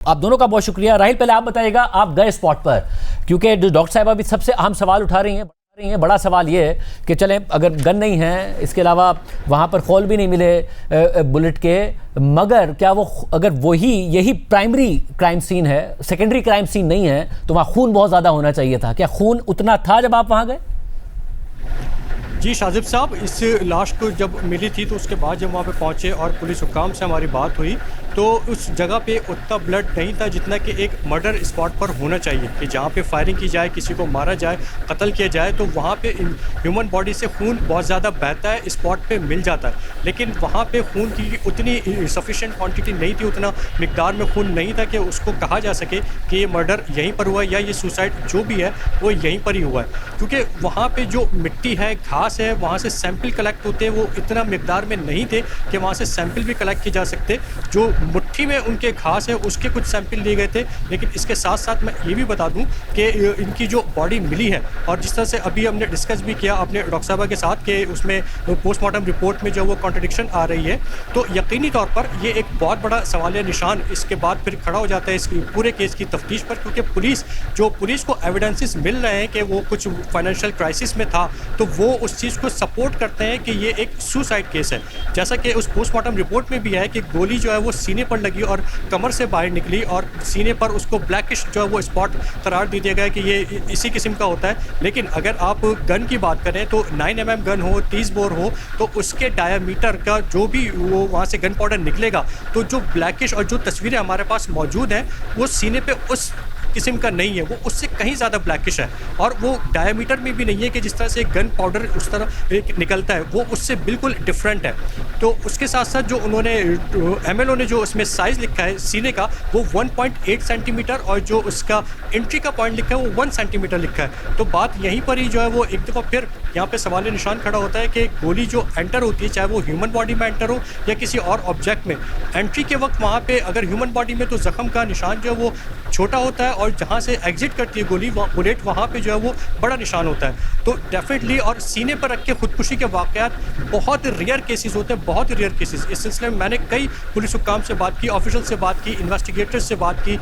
आप दोनों का बहुत शुक्रिया। राहिल, पहले आप बताइएगा, आप गए स्पॉट पर, क्योंकि डॉक्टर साहब अभी सबसे अहम सवाल उठा रही हैं। बड़ा सवाल ये है कि चलें, अगर गन नहीं है, इसके अलावा वहाँ पर खोल भी नहीं मिले बुलेट के, मगर क्या वो, अगर वही यही प्राइमरी क्राइम सीन है, सेकेंडरी क्राइम सीन नहीं है, तो वहाँ खून बहुत ज़्यादा होना चाहिए था। क्या खून उतना था जब आप वहाँ गए? जी शाजिब साहब, इस लाश को जब मिली थी तो उसके बाद जब वहाँ पे पहुँचे और पुलिस हुक्काम से हमारी बात हुई तो उस जगह पे उतना ब्लड नहीं था जितना कि एक मर्डर स्पॉट पर होना चाहिए, कि जहाँ पे फायरिंग की जाए, किसी को मारा जाए, कत्ल किया जाए, तो वहाँ पे ह्यूमन बॉडी से खून बहुत ज़्यादा बहता है, स्पॉट पे मिल जाता है। लेकिन वहाँ पे खून की उतनी सफिशेंट क्वांटिटी नहीं थी, उतना मिकदार में खून नहीं था कि उसको कहा जा सके कि ये मर्डर यहीं पर हुआ है या ये सुसाइड जो भी है वो यहीं पर ही हुआ है। क्योंकि वहाँ पर जो मिट्टी है, घास है, वहाँ से सैंपल कलेक्ट होते हैं, वो इतना मिकदार में नहीं थे कि वहाँ से सैंपल भी कलेक्ट किए जा सकते। जो मुट्ठी में उनके घास है उसके कुछ सैंपल लिए गए थे। लेकिन इसके साथ साथ मैं ये भी बता दूं कि इनकी जो बॉडी मिली है, और जिस तरह से अभी हमने डिस्कस भी किया अपने डॉक्टर साहब के साथ कि उसमें पोस्टमार्टम रिपोर्ट में जो वो कॉन्ट्रडिक्शन आ रही है, तो यकीनी तौर पर ये एक बहुत बड़ा सवालिया निशान इसके बाद फिर खड़ा हो जाता है इस पूरे केस की तफ्तीश पर। क्योंकि पुलिस को एविडेंसेस मिल रहे हैं कि वो कुछ फाइनेंशियल क्राइसिस में था, तो वो उस चीज़ को सपोर्ट करते हैं कि ये एक सुसाइड केस है। जैसा कि उस पोस्टमार्टम रिपोर्ट में भी है कि गोली जो है वो सीने पर लगी और कमर से बाहर निकली, और सीने पर उसको ब्लैकिश जो है वो स्पॉट करार दे दिया गया कि ये इसी किस्म का होता है। लेकिन अगर आप गन की बात करें तो 9mm गन हो, 30 बोर हो, तो उसके डायामीटर का जो भी वो वहाँ से गन पाउडर निकलेगा, तो जो ब्लैकिश और जो तस्वीरें हमारे पास मौजूद हैं वो सीने पे उस किस्म का नहीं है, वो उससे कहीं ज़्यादा ब्लैकिश है, और वो डायमीटर में भी नहीं है कि जिस तरह से गन पाउडर उस तरह निकलता है, वो उससे बिल्कुल डिफरेंट है। तो उसके साथ साथ जो उन्होंने MLO ने जो उसमें साइज़ लिखा है सीने का, वो 1.8 सेंटीमीटर, और जो उसका एंट्री का पॉइंट लिखा है वो 1 सेंटीमीटर लिखा है। तो बात यहीं पर ही जो है वो एक दफ़ा फिर यहाँ पे सवाल निशान खड़ा होता है कि गोली जो एंटर होती है, चाहे वो ह्यूमन बॉडी में एंटर हो या किसी और ऑब्जेक्ट में, एंट्री के वक्त वहाँ पे अगर ह्यूमन बॉडी में तो ज़ख्म का निशान जो है वो छोटा होता है, और जहाँ से एग्जिट करती है गोली बुलेट, वहाँ पे जो है वो बड़ा निशान होता है। तो डेफिनेटली, और सीने पर रख के खुदकुशी के वाक़यात बहुत रेयर केसेस होते हैं, बहुत रेयर केसेस। इस सिलसिले में मैंने कई पुलिस हुक्काम से बात की, ऑफिशियल से बात की, इन्वेस्टिगेटर्स से बात की,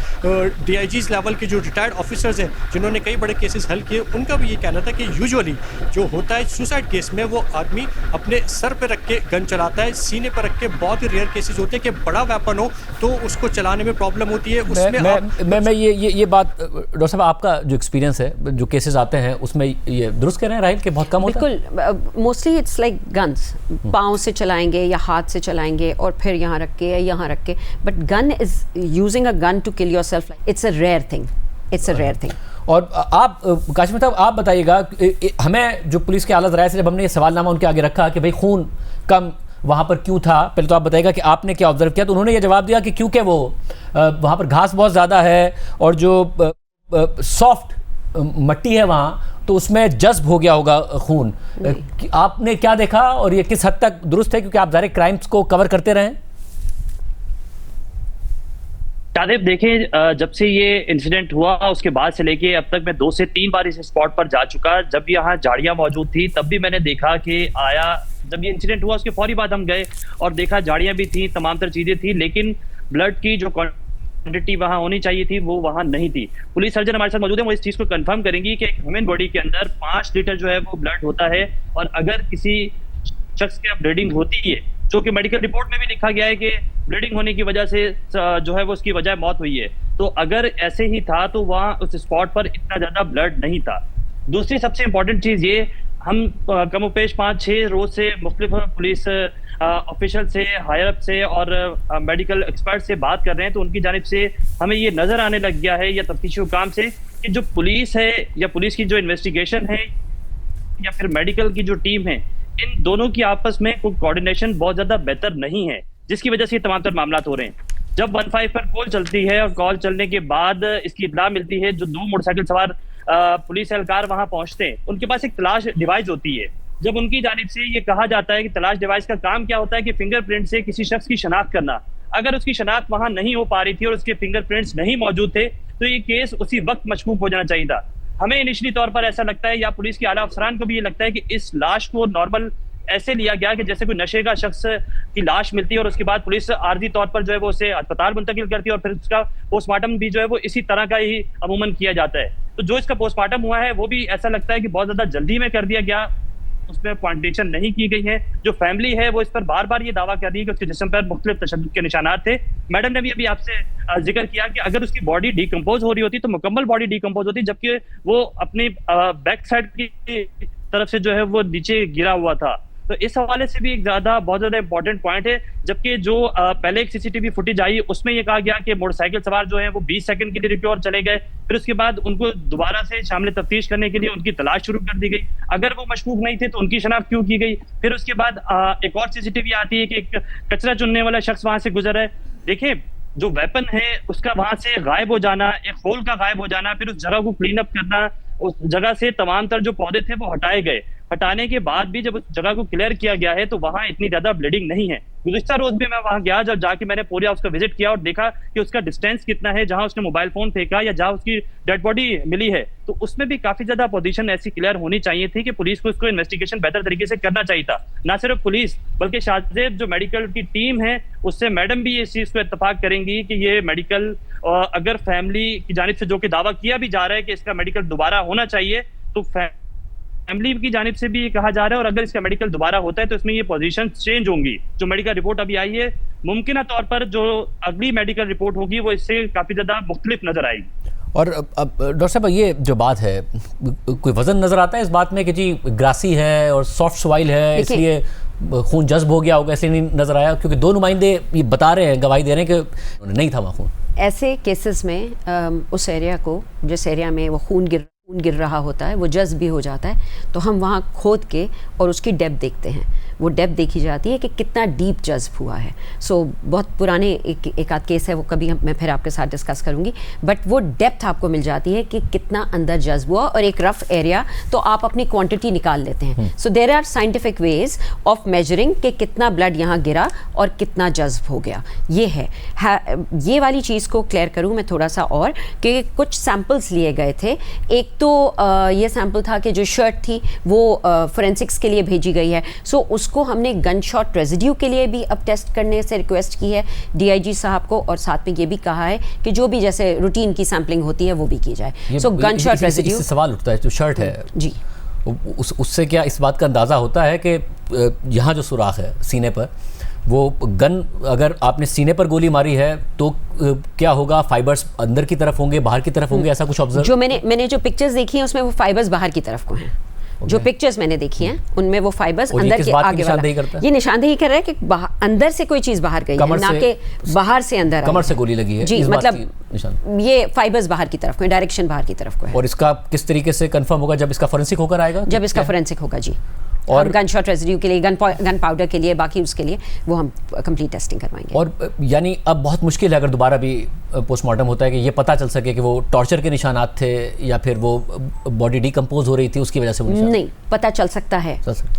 DIGs लेवल के जो रिटायर्ड ऑफिसर्स हैं जिन्होंने कई बड़े केसेस हल किए, उनका भी ये कहना था कि यूजुअली जो होता है सुसाइड केस में, वो आदमी अपने सर पर रख के गन चलाता है, सीने पर रख के बहुत ही रेयर केसेस होते हैं कि बड़ा वेपन हो तो उसको चलाने में प्रॉब्लम होती है। उसमें मैं ये बात, डॉक्टर साहब, आपका जो एक्सपीरियंस है, जो केसेस आते हैं उसमें ये दुरुस्त कह रहे हैं राहिल कि बहुत कम होता है? बिल्कुल, मोस्टली इट्स लाइक गन्स, पाँव से चलाएंगे या हाथ से चलाएंगे और फिर यहाँ रख के या यहाँ रख के, but gun is using a gun to kill yourself, it's a rare thing, it's a rare thing. और आप काशिम साहब, आप बताइएगा, हमें जो पुलिस के आला ज़राए से जब हमने ये सवालनामा उनके आगे रखा कि भाई खून कम वहाँ पर क्यों था, पहले तो आप बताइएगा कि आपने क्या ऑब्जर्व किया। तो उन्होंने ये जवाब दिया कि क्योंकि वो वहाँ पर घास बहुत ज़्यादा है और जो सॉफ्ट मट्टी है वहाँ, तो उसमें जज्ब हो गया होगा खून। आपने क्या देखा और ये किस हद तक दुरुस्त है, क्योंकि आप ज़ाहिर क्राइम्स को कवर करते रहे? शादिब, देखें, जब से ये इंसिडेंट हुआ उसके बाद से लेके अब तक मैं 2 से 3 बार इस स्पॉट पर जा चुका। जब यहाँ झाड़ियाँ मौजूद थी तब भी मैंने देखा कि जब ये इंसिडेंट हुआ उसके फौरी बाद हम गए और देखा झाड़ियाँ भी थी, तमाम तर चीज़ें थी, लेकिन ब्लड की जो क्वांटिटी वहाँ होनी चाहिए थी वो वहाँ नहीं थी। पुलिस सर्जन हमारे साथ मौजूद है, वो इस चीज़ को कंफर्म करेंगी कि एक ह्यूमन बॉडी के अंदर 5 लीटर जो है वो ब्लड होता है, और अगर किसी शख्स के ब्लीडिंग होती है, जो कि मेडिकल रिपोर्ट में भी लिखा गया है कि ब्लीडिंग होने की वजह से जो है वो उसकी वजह मौत हुई है, तो अगर ऐसे ही था तो वहाँ उस स्पॉट पर इतना ज़्यादा ब्लड नहीं था। दूसरी सबसे इम्पोर्टेंट चीज़ ये, हम कमोपेश 5-6 रोज से मुख्तलिफ पुलिस ऑफिशियल से, हायर अप से और मेडिकल एक्सपर्ट से बात कर रहे हैं, तो उनकी जानिब से हमें ये नज़र आने लग गया है या तफ्तीशी हुकाम से कि जो पुलिस है या पुलिस की जो इन्वेस्टिगेशन है या फिर मेडिकल की जो टीम है, इन दोनों की आपस में कोई कोऑर्डिनेशन बहुत ज़्यादा बेहतर नहीं है, जिसकी वजह से ये तमाम तर मामला हो रहे हैं। जब 15 पर कॉल चलती है और कॉल चलने के बाद इसकी इत्तला मिलती है, जो 2 मोटरसाइकिल सवार पुलिस एहलकार वहां पहुंचते हैं, उनके पास एक तलाश डिवाइस होती है। जब उनकी जानिब से ये कहा जाता है कि तलाश डिवाइस का काम क्या होता है कि फिंगरप्रिंट से किसी शख्स की शनाख्त करना, अगर उसकी शनाख्त वहां नहीं हो पा रही थी और उसके फिंगरप्रिंट्स नहीं मौजूद थे, तो ये केस उसी वक्त मशकूक हो जाना चाहिए था। हमें इनिशियली तौर पर ऐसा लगता है, या पुलिस के आला अफसरान को भी ये लगता है कि इस लाश को नॉर्मल ऐसे लिया गया कि जैसे कोई नशे का शख्स की लाश मिलती है और उसके बाद पुलिस आर्जी तौर पर जो है वो उसे अस्पताल मुंतकिल करती है और फिर उसका पोस्टमार्टम भी जो है वो इसी तरह का ही अमूमन किया जाता है। तो जो इसका पोस्टमार्टम हुआ है वो भी ऐसा लगता है कि बहुत ज्यादा जल्दी में कर दिया गया, उसमें क्वांटिटेशन नहीं की गई है। जो फैमिली है वो इस पर बार बार ये दावा कर रही है कि उसके जिस्म पर मुख्तलिफ तशद्दुद के निशानात थे। मैडम ने भी अभी आपसे जिक्र किया कि अगर उसकी बॉडी डिकम्पोज हो रही होती तो मुकम्मल बॉडी डिकम्पोज होती, जबकि वो अपनी बैक साइड की तरफ से जो है वो नीचे गिरा हुआ था। तो इस हवाले से भी एक बहुत ज्यादा इंपॉर्टेंट पॉइंट है। जबकि जो पहले एक सीसीटीवी फुटेज आई उसमें यह कहा गया कि मोटरसाइकिल सवार जो है वो 20 सेकंड के लिए रुके और चले गए, फिर उसके बाद उनको दोबारा से शामिल तफ्तीश करने के लिए उनकी तलाश शुरू कर दी गई। अगर वो मशकूक नहीं थे तो उनकी शनाख्त क्यों की गई? फिर उसके बाद एक और सीसीटीवी आती है कि एक कचरा चुनने वाला शख्स वहां से गुजरा है। देखिए, जो वेपन है उसका वहां से गायब हो जाना, एक होल का गायब हो जाना, फिर उस जगह को क्लीन अप करना, उस जगह से तमाम तर जो पौधे थे वो हटाए गए। हटाने के बाद भी जब उस जगह को क्लियर किया गया है तो वहां इतनी ज्यादा ब्लीडिंग नहीं है। गुज़िश्ता रोज भी मैं वहां गया, जब जाके मैंने पूरा उसका विजिट किया और देखा कि उसका डिस्टेंस कितना है जहां उसने मोबाइल फोन फेंका या जहां उसकी डेड बॉडी मिली है, तो उसमें भी काफी ज्यादा पोजीशन ऐसी क्लियर होनी चाहिए थी कि पुलिस को इसको इन्वेस्टिगेशन बेहतर तरीके से करना चाहिए था। ना सिर्फ पुलिस बल्कि शाहजेब जो मेडिकल की टीम है उससे मैडम भी इस चीज को इत्तेफाक करेंगी कि ये मेडिकल अगर फैमिली की जानिब से जो कि दावा किया भी जा रहा है कि इसका मेडिकल दोबारा होना चाहिए, तो फैमिली की जानिब से भी ये कहा जा रहा है और अगर इसका मेडिकल दोबारा होता है तो इसमें ये पोजीशन चेंज होंगी। जो मेडिकल रिपोर्ट अभी आई है, मुमकिन तौर पर जो अगली मेडिकल रिपोर्ट होगी वो इससे काफी ज्यादा मुख्तलिफ नजर आएगी। और अब डॉक्टर साहब, ये जो बात है, कोई वजन नजर आता है इस बात में कि जी ग्रासी है और सॉफ्ट सॉइल है इसलिए खून जज्ब हो गया होगा, इसलिए नहीं नजर आया? क्योंकि दो नुमाइंदे ये बता रहे हैं, गवाही दे रहे हैं कि नहीं था वहाँ खून। ऐसे केसेस में उस एरिया को, जिस एरिया में वो खून गिर रहा होता है, वो जज्ब भी हो जाता है, तो हम वहाँ खोद के और उसकी डेप्थ देखते हैं। वो डेप्थ देखी जाती है कि कितना डीप जज्ब हुआ है। बहुत पुराने एक आध केस है, वो कभी मैं फिर आपके साथ डिस्कस करूँगी, बट वो डेप्थ आपको मिल जाती है कि कितना अंदर जज्ब हुआ। और एक रफ एरिया तो आप अपनी क्वांटिटी निकाल लेते हैं। So there are scientific ways of measuring कि कितना ब्लड यहाँ गिरा और कितना जज्ब हो गया। ये है ये वाली चीज़ को क्लियर करूँ मैं थोड़ा सा, और कि कुछ सैम्पल्स लिए गए थे। एक तो ये सैम्पल था कि जो शर्ट थी वो फोरेंसिक्स के लिए भेजी गई है। सो उसको हमने गन शॉट रेजिड्यू के लिए भी अब टेस्ट करने से रिक्वेस्ट की है डीआईजी साहब को, और साथ में ये भी कहा है कि जो भी जैसे रूटीन की सैम्पलिंग होती है वो भी की जाए। सो गन शॉट रेजिड्यू, सवाल उठता है जो शर्ट है जी, उससे क्या इस बात का अंदाज़ा होता है कि यहाँ जो सुराख है सीने पर, वो गन अगर आपने सीने पर गोली मारी है तो क्या होगा? फाइबर्स अंदर की तरफ होंगे, बाहर की तरफ होंगे, ऐसा कुछ ऑब्जर्व? जो मैंने जो पिक्चर्स देखी हैं उसमें वो फाइबर्स बाहर की तरफ को हैं। जो पिक्चर्स मैंने देखी हैं उनमें वो फाइबर्स अंदर के आगे वाला, ये निशानदेही कर रहा है कि अंदर से कोई चीज बाहर गई है, ना कि बाहर से अंदर। कमर से गोली लगी है जी, मतलब ये फाइबर्स बाहर की तरफ को, डायरेक्शन बाहर की तरफ को है। और इसका किस तरीके से कंफर्म होगा? जब इसका फोरेंसिक होकर आएगा, जब इसका फोरेंसिक होगा जी। और गन शॉट रेजिड्यू के लिए, गन पाउडर के लिए, बाकी उसके लिए वो हम कंप्लीट टेस्टिंग करवाएंगे। और यानी अब बहुत मुश्किल है अगर दोबारा भी पोस्टमार्टम होता है कि ये पता चल सके कि वो टॉर्चर के निशानात थे या फिर वो बॉडी डिकम्पोज हो रही थी उसकी वजह से वो निशान? नहीं, पता चल सकता है।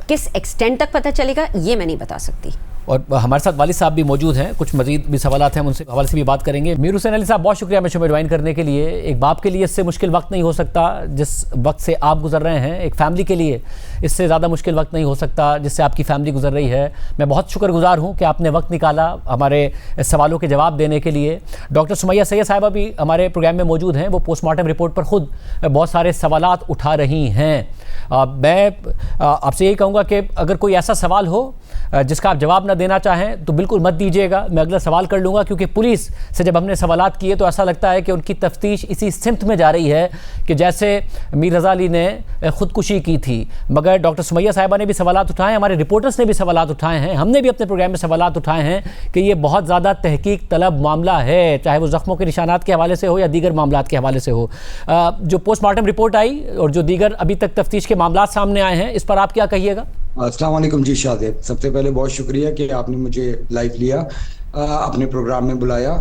किस एक्सटेंट तक पता चलेगा ये मैं नहीं बता सकती। और हमारे साथ वालिद साहब भी मौजूद हैं, कुछ मजीद भी सवालात हैं, उनसे हवाले से भी बात करेंगे। मीर हुसैन अली साहब, बहुत शुक्रिया हमें शो में ज्वाइन करने के लिए। एक बाप के लिए इससे मुश्किल वक्त नहीं हो सकता जिस वक्त से आप गुजर रहे हैं, एक फैमिली के लिए इससे ज़्यादा मुश्किल वक्त नहीं हो सकता जिससे आपकी फैमिली गुजर रही है। मैं बहुत शुक्रगुजार हूँ कि आपने वक्त निकाला हमारे सवालों के जवाब देने के लिए। डॉक्टर सुमैया सैयद साहिबा भी हमारे प्रोग्राम में मौजूद हैं, वो पोस्टमार्टम रिपोर्ट पर ख़ुद बहुत सारे सवालात उठा रही हैं। मैं आपसे यही कहूँगा कि अगर कोई ऐसा सवाल हो जिसका आप जवाब ना देना चाहें तो बिल्कुल मत दीजिएगा, मैं अगला सवाल कर लूँगा। क्योंकि पुलिस से जब हमने सवालात किए तो ऐसा लगता है कि उनकी तफ्तीश इसी सिमत में जा रही है कि जैसे मीर रज़ा अली ने ख़ुदकुशी की थी। मगर डॉक्टर सुमैया साहिबा ने भी सवालात उठाए, हमारे रिपोर्टर्स ने भी सवालात उठाए हैं, हमने भी अपने प्रोग्राम में सवालात उठाए हैं कि ये बहुत ज़्यादा तहकीक तलब मामला है, चाहे वो ज़ख्मों के निशानात के हवाले से हो या दीगर मामलात के हवाले से हो। जो पोस्टमार्टम रिपोर्ट आई और जो दीगर अभी तक तफ्तीश के मामलात सामने आए हैं, इस पर आप क्या कहिएगा? अस्सलाम वालेकुम जी शाहजेब, सबसे पहले बहुत शुक्रिया कि आपने मुझे लाइव लिया, अपने प्रोग्राम में बुलाया।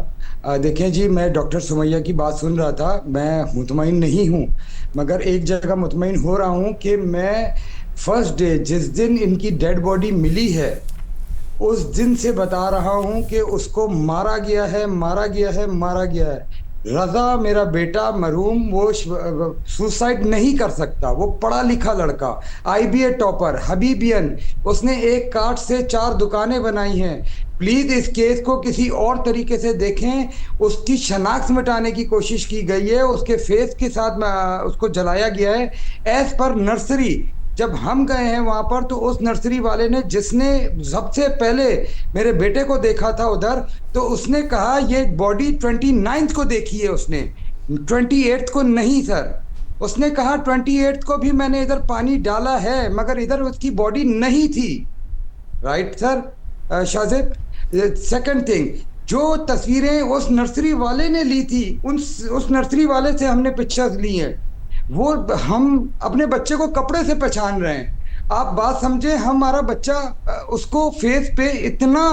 देखें जी, मैं डॉक्टर सुमैया की बात सुन रहा था, मैं मुतमईन नहीं हूँ, मगर एक जगह मुतमईन हो रहा हूँ कि मैं फर्स्ट डे जिस दिन इनकी डेड बॉडी मिली है उस दिन से बता रहा हूँ कि उसको मारा गया है, मारा गया है, मारा गया है। रजा मेरा बेटा मरूम वो सुसाइड नहीं कर सकता। वो पढ़ा लिखा लड़का, आईबीए टॉपर, हबीबियन, उसने एक कार्ड से 4 दुकानें बनाई हैं। प्लीज इस केस को किसी और तरीके से देखें। उसकी शनाख्त मिटाने की कोशिश की गई है, उसके फेस के साथ उसको जलाया गया है एज पर नर्सरी। जब हम गए हैं वहां पर तो उस नर्सरी वाले ने, जिसने सबसे पहले मेरे बेटे को देखा था उधर, तो उसने कहा ये बॉडी 29th को देखी है उसने, 28th को नहीं सर। उसने कहा 28th को भी मैंने इधर पानी डाला है मगर इधर उसकी बॉडी नहीं थी। Right sir Shajib. Second thing, जो तस्वीरें उस नर्सरी वाले ने ली थी, उस नर्सरी वाले से हमने पिक्चर्स ली हैं। वो हम अपने बच्चे को कपड़े से पहचान रहे हैं। आप बात समझे, हमारा बच्चा, उसको फेस पे इतना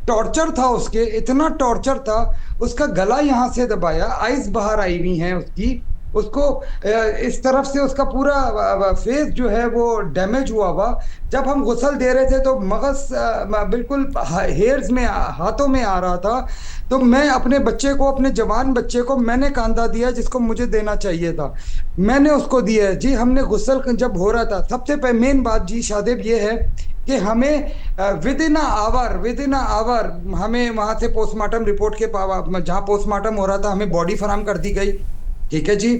टॉर्चर था, उसके इतना टॉर्चर था, उसका गला यहाँ से दबाया, आइज बाहर आई हुई हैं उसको इस तरफ से उसका पूरा फेस जो है वो डैमेज हुआ हुआ। जब हम गुस्ल दे रहे थे तो मगज बिल्कुल हेयर्स में, हाथों में आ रहा था। तो मैं अपने बच्चे को, अपने जवान बच्चे को मैंने कांधा दिया जिसको मुझे देना चाहिए था, मैंने उसको दिया है जी। हमने गुस्ल जब हो रहा था, सबसे मेन बात जी शादेब ये है कि हमें विद इन आवर हमें वहाँ से पोस्टमार्टम रिपोर्ट के जहाँ पोस्टमार्टम हो रहा था हमें बॉडी फराहम कर दी गई। ठीक है जी।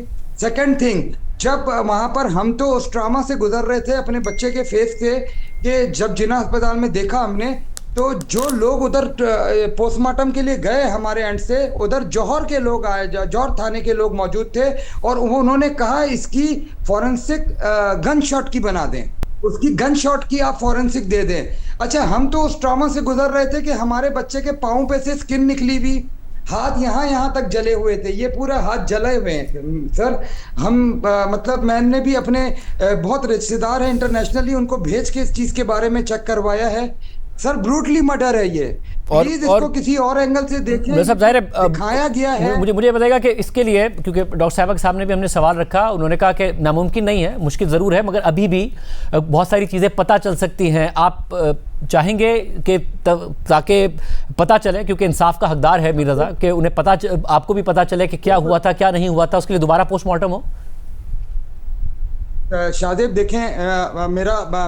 सेकंड थिंग, जब वहां पर हम तो उस ट्रामा से गुजर रहे थे अपने बच्चे के फेस से, कि जब जिन्ना अस्पताल में देखा हमने, तो जो लोग उधर पोस्टमार्टम के लिए गए हमारे एंड से, उधर जौहर के लोग आए, जौहर थाने के लोग मौजूद थे और उन्होंने कहा इसकी फॉरेंसिक गन शॉट की बना दें, उसकी गन शॉट की आप फॉरेंसिक दे दें। अच्छा, हम तो उस ट्रामा से गुजर रहे थे कि हमारे बच्चे के पाँव पे से स्किन निकली हुई, हाथ यहाँ तक जले हुए थे, ये पूरा हाथ जले हुए हैं सर। हम मतलब मैंने भी अपने बहुत रिश्तेदार हैं इंटरनेशनली, उनको भेज के इस चीज़ के बारे में चेक करवाया है सर। ब्रूटली मर्डर है ये। प्लीज इसको किसी और एंगल से देखें। सब जाहिर है दिखाया गया है। मुझे बताएगा कि इसके लिए, क्योंकि डॉक्टर साहब के सामने भी हमने सवाल रखा, उन्होंने कहा कि नामुमकिन नहीं है, मुश्किल ज़रूर है, मगर अभी भी बहुत सारी चीज़ें पता चल सकती हैं। आप चाहेंगे कि ताकि पता चले, क्योंकि इंसाफ का हकदार है मीर रज़ा, कि उन्हें आपको भी पता चले कि क्या हुआ था क्या नहीं हुआ था, उसके लिए दोबारा पोस्टमार्टम हो। शादेब देखें,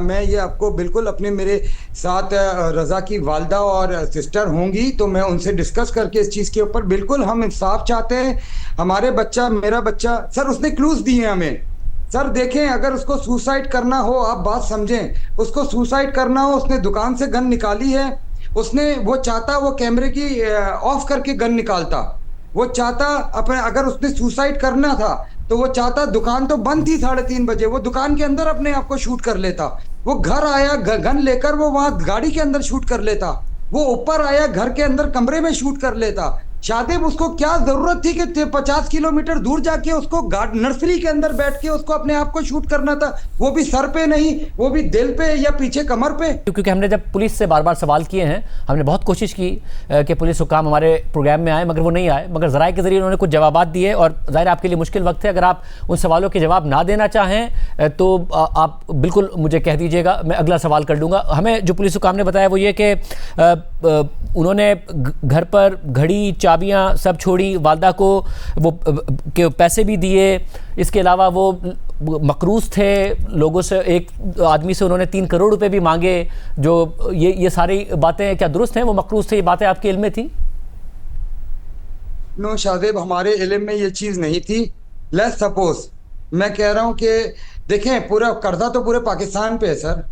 मैं ये आपको बिल्कुल अपने मेरे साथ रज़ा की वालदा और सिस्टर होंगी तो मैं उनसे डिस्कस करके इस चीज़ के ऊपर, बिल्कुल हम इंसाफ चाहते हैं। हमारे बच्चा, मेरा बच्चा सर, उसने क्लूज दिए हैं हमें सर। देखें, अगर उसको सुसाइड करना हो, आप बात समझें, उसको सुसाइड करना हो, उसने दुकान से गन निकाली है, उसने, वो चाहता वो कैमरे की ऑफ करके गन निकालता, वो चाहता अपने, अगर उसने सुसाइड करना था तो वो चाहता, दुकान तो बंद थी 3:30 बजे, वो दुकान के अंदर अपने आप को शूट कर लेता। वो घर आया गन लेकर, वो वहां गाड़ी के अंदर शूट कर लेता। वो ऊपर आया घर के अंदर कमरे में शूट कर लेता। शादेब, उसको क्या जरूरत थी कि 50 किलोमीटर दूर जाके उसको नर्सरी के अंदर बैठ के उसको अपने आप को शूट करना था, वो भी सर पे नहीं, वो भी दिल पे या पीछे कमर पे। क्योंकि हमने जब पुलिस से बार बार सवाल किए हैं, हमने बहुत कोशिश की कि पुलिस हुकाम हमारे प्रोग्राम में आए, मगर वो नहीं आए, मगर ज़राए के ज़रिए उन्होंने कुछ जवाब दिए, और ज़ाहिर आपके लिए मुश्किल वक्त है। अगर आप उन सवालों के जवाब ना देना चाहें तो आप बिल्कुल मुझे कह दीजिएगा, मैं अगला सवाल कर लूँगा। हमें जो पुलिस हुकाम ने बताया वो ये कि उन्होंने घर पर घड़ी, चाबियां सब छोड़ी, वालदा को वो के पैसे भी दिए, इसके अलावा वो मकरूज थे लोगों से, एक आदमी से उन्होंने 3 करोड़ रुपए भी मांगे। जो ये सारी बातें क्या दुरुस्त हैं? वो मकरूज थे, ये बातें आपके इल्म में थी? नो शादेब, हमारे इल्म में ये चीज़ नहीं थी। लेट्स सपोज, मैं कह रहा हूँ कि देखें, पूरा कर्जा तो पूरे पाकिस्तान पे है सर।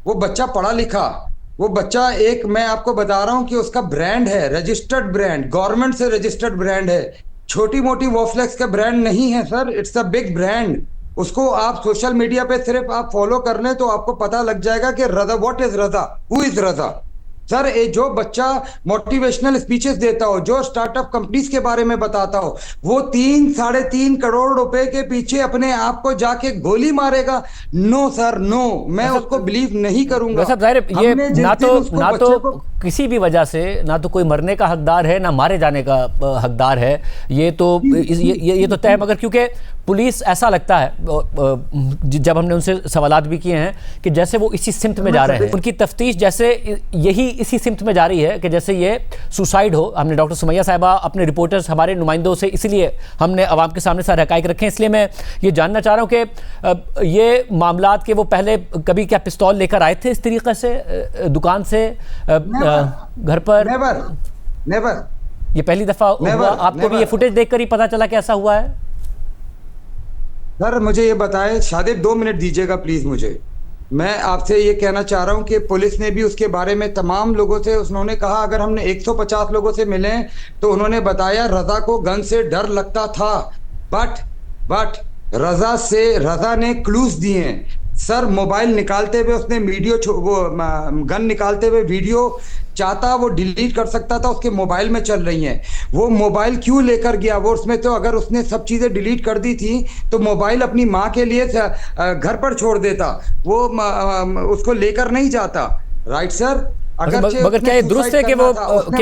वो बच्चा पढ़ा लिखा, वो बच्चा, एक मैं आपको बता रहा हूँ कि उसका ब्रांड है, रजिस्टर्ड ब्रांड, गवर्नमेंट से रजिस्टर्ड ब्रांड है, छोटी मोटी वॉफ्लेक्स का ब्रांड नहीं है sir, it's a big brand. उसको आप सोशल मीडिया पे सिर्फ आप फॉलो कर लें तो आपको पता लग जाएगा कि Raza, what is Raza, who is Raza. Sir, जो बच्चा मोटिवेशनल स्पीचेस देता हो, जो स्टार्टअप कंपनीज के बारे में बताता हो, वो 3-3.5 करोड़ रुपए के पीछे अपने आप को जाके गोली मारेगा? नो सर, नो, मैं उसको बिलीव नहीं करूंगा। ये ना तो किसी भी वजह से ना तो कोई मरने का हकदार है ना मारे जाने का हकदार है, ये तो ये तो तय है। मगर क्योंकि पुलिस, ऐसा लगता है जब हमने उनसे सवालात भी किए हैं कि जैसे वो इसी सिमत में जा रहे हैं, उनकी तफ्तीश जैसे यही इसी सिमत में जा रही है कि जैसे ये सुसाइड हो। हमने डॉक्टर सुमैया साहिबा, अपने रिपोर्टर्स, हमारे नुमाइंदों से, इसलिए हमने आवाम के सामने सारे हकाइक रखे हैं। इसलिए मैं ये जानना चाह रहा हूँ कि ये मामलात के वो पहले कभी क्या पिस्तौल लेकर आए थे इस तरीके से दुकान से घर पर? नेवर। ये पहली दफा हुआ? आपको भी ये फुटेज देखकर ही पता चला कि ऐसा हुआ है? सर मुझे ये बताएं, शादेब 2 मिनट दीजिएगा प्लीज मुझे। मैं आपसे ये कहना चाह रहा हूं कि पुलिस ने भी उसके बारे में तमाम लोगों से, उन्होंने कहा अगर हमने 150 लोगों से मिले तो उन्होंने बताया रजा को गन से डर लगता था, बट रजा ने क्लूज दिए हैं सर। मोबाइल निकालते हुए उसने वो गन निकालते हुए वीडियो चाहता वो डिलीट कर सकता था, उसके मोबाइल में चल रही हैं। वो मोबाइल क्यों लेकर गया? वो उसमें तो अगर उसने सब चीजें डिलीट कर दी थी तो मोबाइल अपनी माँ के लिए घर पर छोड़ देता, वो उसको लेकर नहीं जाता। Right sir? मगर क्या ये दुरुस्त है कि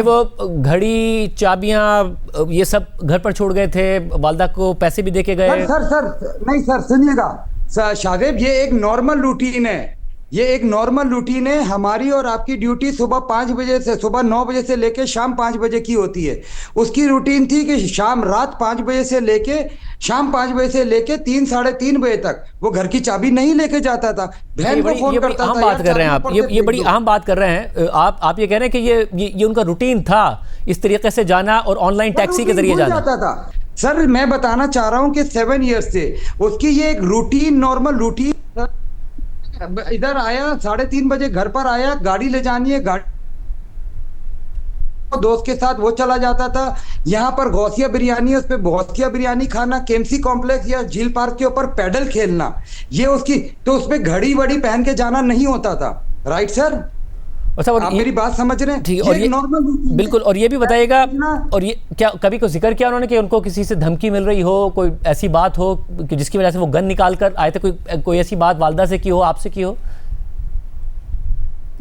वो घड़ी, चाबियां, ये सब घर पर छोड़ गए थे? वालदा को पैसे भी देके गए? सर नहीं सर, सुनिएगा शादेब, ये एक नॉर्मल रूटीन है, ये एक नॉर्मल रूटीन है। हमारी और आपकी ड्यूटी सुबह 5 बजे से, सुबह 9 बजे से लेके शाम 5 बजे की होती है। उसकी रूटीन थी कि रात 5 बजे से लेके शाम 5 बजे से लेके 3 साढ़े 3 बजे तक वो घर की चाबी नहीं लेके जाता था, बहन को फोन करता था। बात कर रहे हैं आप, ये बड़ी अहम बात कर रहे हैं आप। ये कह रहे हैं कि ये उनका रूटीन था, इस तरीके से जाना और ऑनलाइन टैक्सी के जरिए जाना था। सर मैं बताना चाह रहा हूं कि 7 ईयर्स से उसकी ये एक रूटीन, नॉर्मल रूटीन। इधर आया 3:30 बजे, घर पर आया, गाड़ी ले जानी है, गाड़ी दोस्त के साथ वो चला जाता था। यहाँ पर गौसिया बिरयानी है, उस पे गौसिया बिरयानी खाना, केएमसी कॉम्प्लेक्स या झील पार्क के ऊपर पैडल खेलना, ये उसकी, तो उसमें घड़ी वड़ी पहन के जाना नहीं होता था। Right sir? अच्छा, और आप मेरी बात समझ रहे हैं? ठीक, और ये बिल्कुल। और ये भी बताइएगा, और ये क्या कभी कोई जिक्र किया उन्होंने कि उनको किसी से धमकी मिल रही हो, कोई ऐसी बात हो कि जिसकी वजह से वो गन निकाल कर आए थे? कोई ऐसी बात वालदा से की हो, आपसे की हो?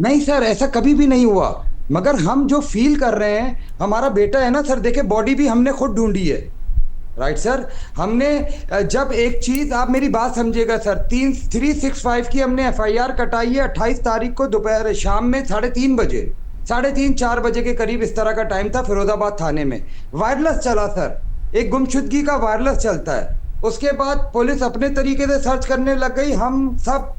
नहीं सर, ऐसा कभी भी नहीं हुआ। मगर हम जो फील कर रहे हैं, हमारा बेटा है ना सर, देखे बॉडी भी हमने खुद ढूंढी है। Right sir? हमने जब एक चीज, आप मेरी बात समझिएगा सर, 365 की हमने FIR कटाई है 28 तारीख को दोपहर शाम में 3:30 बजे, 3:30-4 बजे के करीब इस तरह का टाइम था फिरोजाबाद थाने में। वायरलेस चला सर, एक गुमशुदगी का वायरलेस चलता है। उसके बाद पुलिस अपने तरीके से सर्च करने लग गई। हम सब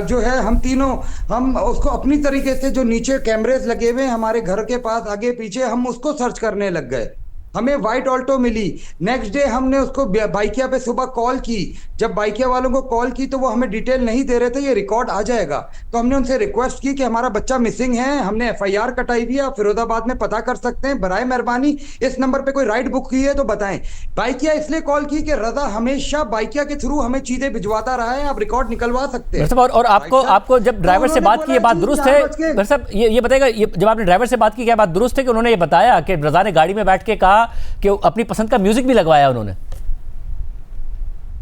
जो है, हम तीनों, हम उसको अपनी तरीके से, जो नीचे कैमरेज लगे हुए हमारे घर के पास आगे पीछे, हम उसको सर्च करने लग गए। हमें वाइट ऑल्टो मिली। नेक्स्ट डे हमने उसको बाइकिया पे सुबह कॉल की। जब बाइकिया वालों को कॉल की तो वो हमें डिटेल नहीं दे रहे थे, ये रिकॉर्ड आ जाएगा। तो हमने उनसे रिक्वेस्ट की कि हमारा बच्चा मिसिंग है, हमने FIR कटाई हुई है, आप फिरोजाबाद में पता कर सकते हैं, बराए मेहरबानी इस नंबर पे कोई राइड बुक की है तो बताएं। बाइकिया इसलिए कॉल की कि रजा हमेशा बाइकिया के थ्रू हमें चीजें भिजवाता रहा है, आप रिकॉर्ड निकलवा सकते हैं। और आपको जब ड्राइवर से बात की, ये बात दुरुस्त है? भाई साहब ये बताएगा, जब आपने ड्राइवर से बात की, क्या बात दुरुस्त है कि उन्होंने ये बताया कि रजा ने गाड़ी में बैठ के कहा कि अपनी पसंद का म्यूजिक भी लगवाया उन्होंने?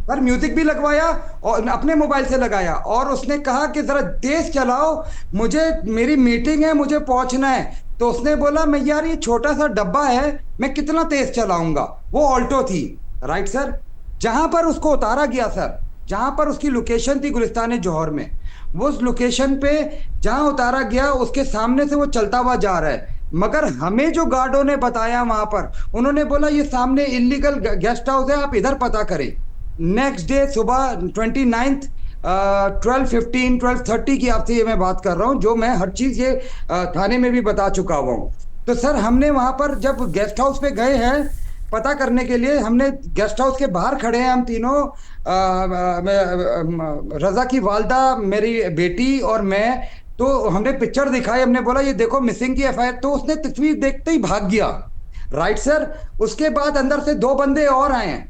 पर म्यूजिक भी लगवाया और अपने मोबाइल से लगाया, और उसने कहा कि जरा तेज चलाओ, मुझे, मेरी मीटिंग है, मुझे पहुंचना है। तो उसने बोला मैं, यार ये छोटा सा डब्बा है, मैं कितना तेज चलाऊंगा। वो ऑल्टो थी। Right sir? जहां पर उसको उतारा गया सर, जहां पर उसकी लोकेशन थी गुलिस्तान जौहर में, वो उस लोकेशन पे जहां उतारा गया उसके सामने से वो चलता हुआ जा रहा है। मगर हमें जो गार्डों ने बताया वहां पर, उन्होंने बोला ये सामने इलीगल गेस्ट हाउस है, आप इधर पता करें। नेक्स्ट डे सुबह 29 12:15 12:30 की आपसे ये मैं बात कर रहा हूँ, जो मैं हर चीज ये थाने में भी बता चुका हुआ हूँ। तो सर हमने वहां पर जब गेस्ट हाउस पे गए हैं पता करने के लिए, हमने गेस्ट हाउस के बाहर खड़े हैं हम तीनों, रजा की वालदा, मेरी बेटी और मैं। तो हमने पिक्चर दिखाई, हमने बोला ये देखो मिसिंग की FIR, तो उसने तस्वीर देखते ही भाग गया। Right sir? उसके बाद अंदर से 2 बंदे और आए हैं,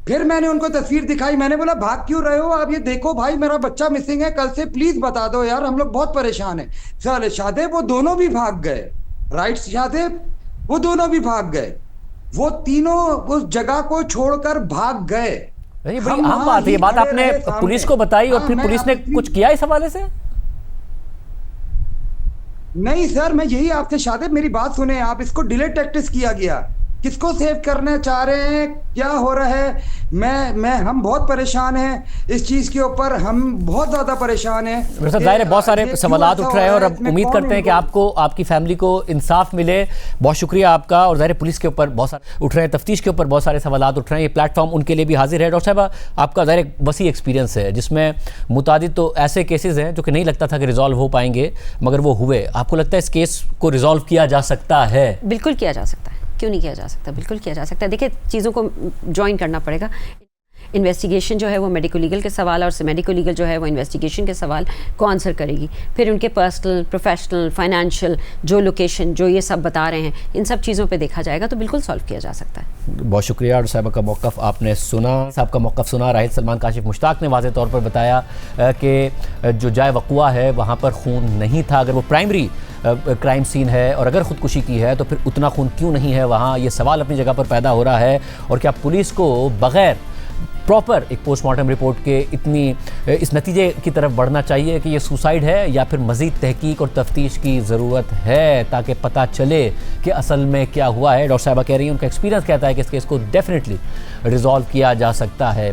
फिर मैंने उनको तस्वीर दिखाई, मैंने बोला भाग क्यों रहे हो आप, ये देखो भाई मेरा बच्चा मिसिंग है, कल से प्लीज बता दो यार, हम लोग बहुत परेशान हैं। सर शादेब वो दोनों भी भाग गए। राइट शादेब? वो दोनों भी भाग गए, वो तीनों उस जगह को छोड़कर भाग गए। ये बड़ी अहम बात है, ये बात आपने पुलिस को बताई और फिर पुलिस ने कुछ किया इस हवाले से? नहीं सर, मैं यही आपसे शादिब मेरी बात सुने, आप इसको डिले टैक्टिस किया गया, किसको सेव करना चाह रहे हैं, क्या हो रहा है? हम बहुत परेशान हैं इस चीज के ऊपर, हम बहुत ज्यादा परेशान हैं। वैसे जाहिर है बहुत सारे ये क्यों सवालात ऐसा उठ हो रहे हैं और रहा है, अब इसमें उम्मीद कौन करते हैं कि इनको- आपको, आपकी फैमिली को इंसाफ मिले। बहुत शुक्रिया आपका। और जाहिर है पुलिस के ऊपर बहुत सारे उठ रहे हैं, तफ्तीश के ऊपर बहुत सारे सवालात उठ रहे हैं, ये प्लेटफॉर्म उनके लिए भी हाजिर है। डॉक्टर साहब, आपका जाहिर है वसी एक्सपीरियंस है जिसमें मुतादिद तो ऐसे केसेस हैं जो कि नहीं लगता था कि रिजॉल्व हो पाएंगे, मगर वो हुए। आपको लगता है इस केस को रिजॉल्व किया जा सकता है? बिल्कुल किया जा सकता है, क्यों नहीं किया जा सकता, बिल्कुल किया जा सकता है। देखिए, चीज़ों को ज्वाइन करना पड़ेगा। इन्वेस्टिगेशन जो है वो मेडिको लीगल के सवाल और मेडिको लीगल जो है वो इन्वेस्टिगेशन के सवाल को आंसर करेगी। फिर उनके पर्सनल, प्रोफेशनल, फाइनेंशियल, जो लोकेशन, जो ये सब बता रहे हैं, इन सब चीज़ों पे देखा जाएगा तो बिल्कुल सॉल्व किया जा सकता है। बहुत शुक्रिया। और साहब का मौक़िफ़ आपने सुना, साहब का मौक़िफ़ सुना। राहिल सलमान काशिफ मुश्ताक ने वाज़ेह तौर पर बताया कि जो जाए वक़ुआ है वहाँ पर खून नहीं था। अगर वो प्राइमरी क्राइम सीन है और अगर ख़ुदकुशी की है तो फिर उतना खून क्यों नहीं है वहाँ, ये सवाल अपनी जगह पर पैदा हो रहा है। और क्या पुलिस को बग़ैर प्रॉपर एक पोस्टमार्टम रिपोर्ट के इस नतीजे की तरफ बढ़ना चाहिए कि ये सुसाइड है, या फिर मज़ीद तहकीक और तफ्तीश की ज़रूरत है ताकि पता चले कि असल में क्या हुआ है? डॉक्टर साहिबा कह रही हैं, उनका एक्सपीरियंस कहता है कि इस केस को डेफिनेटली रिजॉल्व किया जा सकता है।